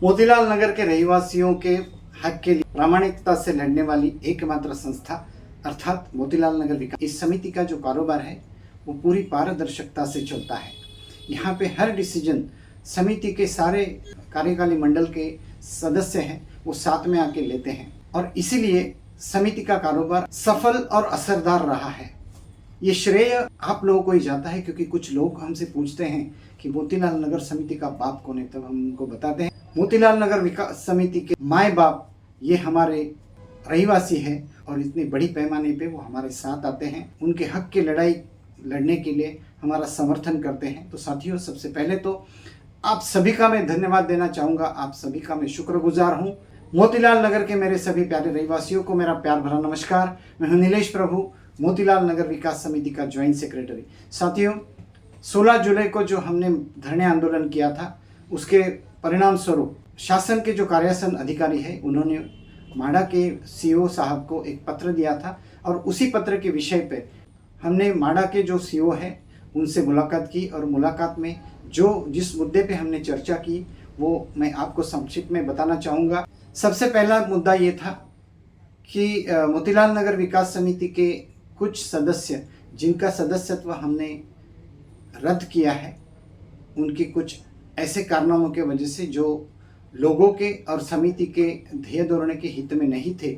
मोतीलाल नगर के रहवासियों के हक के लिए प्रामाणिकता से लड़ने वाली एकमात्र संस्था अर्थात मोतीलाल नगर विकास समिति का जो कारोबार है वो पूरी पारदर्शिता से चलता है। यहाँ पे हर डिसीजन समिति के सारे कार्यकारी मंडल के सदस्य हैं वो साथ में आके लेते हैं और इसीलिए समिति का कारोबार सफल और असरदार रहा है। ये श्रेय आप लोगों को ही जाता है, क्योंकि कुछ लोग हमसे पूछते हैं कि मोतीलाल नगर समिति का बाप कौन है, तब हम उनको बताते हैं मोतीलाल नगर विकास समिति के माए बाप ये हमारे रहवासी है और इतनी बड़ी पैमाने पे वो हमारे साथ आते हैं, उनके हक की लड़ाई लड़ने के लिए हमारा समर्थन करते हैं। तो साथियों, सबसे पहले तो आप सभी का मैं धन्यवाद देना चाहूँगा, आप सभी का मैं शुक्रगुजार हूँ। मोतीलाल नगर के मेरे सभी प्यारे रहवासियों को मेरा प्यार भरा नमस्कार। मैं हूँ नीलेश प्रभु, मोतीलाल नगर विकास समिति का ज्वाइंट सेक्रेटरी। साथियों, 16 जुलाई को जो हमने धरने आंदोलन किया था उसके परिणाम स्वरूप शासन के जो कार्यासन अधिकारी है उन्होंने माडा के सीओ साहब को एक पत्र दिया था और उसी पत्र के विषय पे हमने माडा के जो सीओ है उनसे मुलाकात की और मुलाकात में जिस मुद्दे पे हमने चर्चा की वो मैं आपको संक्षिप्त में बताना चाहूँगा। सबसे पहला मुद्दा ये था कि मोतीलाल नगर विकास समिति के कुछ सदस्य जिनका सदस्यत्व हमने रद्द किया है, उनकी कुछ ऐसे कारनामों के वजह से जो लोगों के और समिति के ध्येय धोरण के हित में नहीं थे।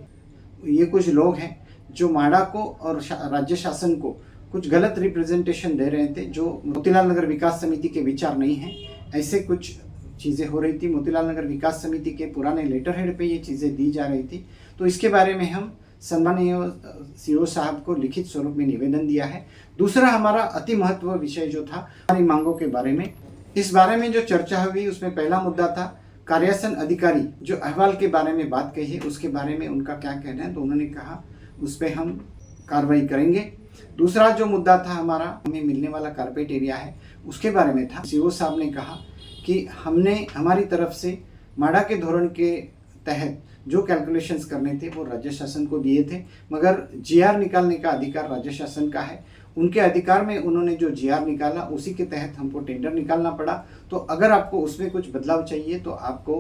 ये कुछ लोग हैं जो माडा को और राज्य शासन को कुछ गलत रिप्रेजेंटेशन दे रहे थे, जो मोतीलाल नगर विकास समिति के विचार नहीं हैं। ऐसे कुछ चीज़ें हो रही थी, मोतीलाल नगर विकास समिति के पुराने लेटर हेड पे ये चीज़ें दी जा रही थी। तो इसके बारे में हम सम्मानीय सीओ साहब को लिखित स्वरूप में निवेदन दिया है। दूसरा हमारा अति महत्व विषय जो था हमारी मांगों के बारे में, इस बारे में जो चर्चा हुई उसमें पहला मुद्दा था कार्यासन अधिकारी जो अहवाल के बारे में बात कही है उसके बारे में उनका क्या कहना है, तो उन्होंने कहा उस पर हम कार्रवाई करेंगे। दूसरा जो मुद्दा था हमारा हमें मिलने वाला कारपेट एरिया है उसके बारे में था। सीओ साहब ने कहा कि हमने हमारी तरफ से माडा के धोरण के तहत जो कैलकुलेशंस करने थे वो राज्य शासन को दिए थे, मगर जीआर निकालने का अधिकार राज्य शासन का है। उनके अधिकार में उन्होंने जो जीआर निकाला उसी के तहत हमको टेंडर निकालना पड़ा। तो अगर आपको उसमें कुछ बदलाव चाहिए तो आपको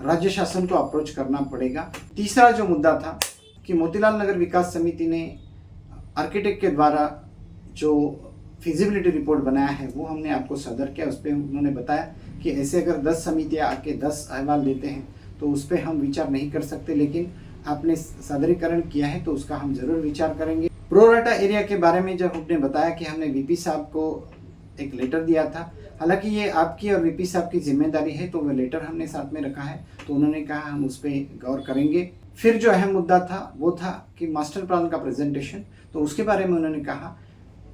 राज्य शासन को अप्रोच करना पड़ेगा। तीसरा जो मुद्दा था कि मोतीलाल नगर विकास समिति ने आर्किटेक्ट के द्वारा जो फिजिबिलिटी रिपोर्ट बनाया है वो हमने आपको सदर किया। उस पर उन्होंने बताया कि ऐसे अगर 10 समितियाँ आके 10 अहवाल देते हैं तो उस पर हम विचार नहीं कर सकते, लेकिन आपने सादरीकरण किया है तो उसका हम जरूर विचार करेंगे। प्रोराटा एरिया के बारे में जब हमने बताया कि हमने वीपी साहब को एक लेटर दिया था, हालांकि ये आपकी और वीपी साहब की जिम्मेदारी है, तो वो लेटर हमने साथ में रखा है, तो उन्होंने कहा हम उस पर गौर करेंगे। फिर जो अहम मुद्दा था वो था कि मास्टर प्लान का प्रेजेंटेशन, तो उसके बारे में उन्होंने कहा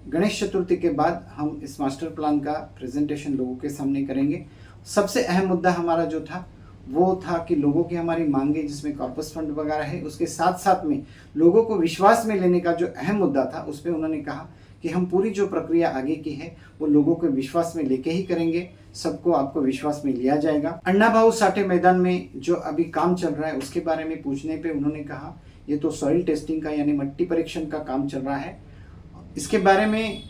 गणेश चतुर्थी के बाद हम इस मास्टर प्लान का प्रेजेंटेशन लोगों के सामने करेंगे। सबसे अहम मुद्दा हमारा जो था वो था कि लोगों की हमारी मांगे जिसमें कॉर्पस फंड वगैरह है उसके साथ साथ में लोगों को विश्वास में लेने का जो अहम मुद्दा था उस पर उन्होंने कहा कि हम पूरी जो प्रक्रिया आगे की है वो लोगों को विश्वास में लेके ही करेंगे, सबको आपको विश्वास में लिया जाएगा। अन्ना भाऊ साठे मैदान में जो अभी काम चल रहा है उसके बारे में पूछने पे उन्होंने कहा ये तो सॉइल टेस्टिंग का यानी मिट्टी परीक्षण का काम चल रहा है, इसके बारे में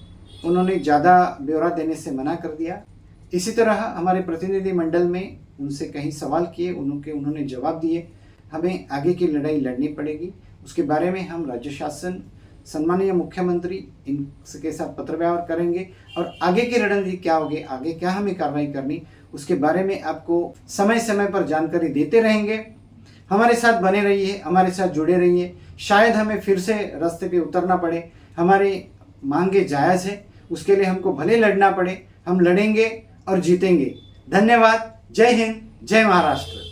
उन्होंने ज़्यादा ब्यौरा देने से मना कर दिया। इसी तरह हमारे प्रतिनिधि मंडल में उनसे कई सवाल किए, उन्होंने जवाब दिए। हमें आगे की लड़ाई लड़नी पड़ेगी, उसके बारे में हम राज्य शासन सम्मानीय मुख्यमंत्री इनके साथ पत्र व्यवहार करेंगे और आगे की रणनीति क्या होगी, आगे क्या हमें कार्रवाई करनी, उसके बारे में आपको समय समय पर जानकारी देते रहेंगे। हमारे साथ बने रहिए, हमारे साथ जुड़े रहिए। शायद हमें फिर से रास्ते पे उतरना पड़े, हमारी मांगे जायज़ है, उसके लिए हमको भले लड़ना पड़े, हम लड़ेंगे और जीतेंगे। धन्यवाद। जय हिंद, जय महाराष्ट्र।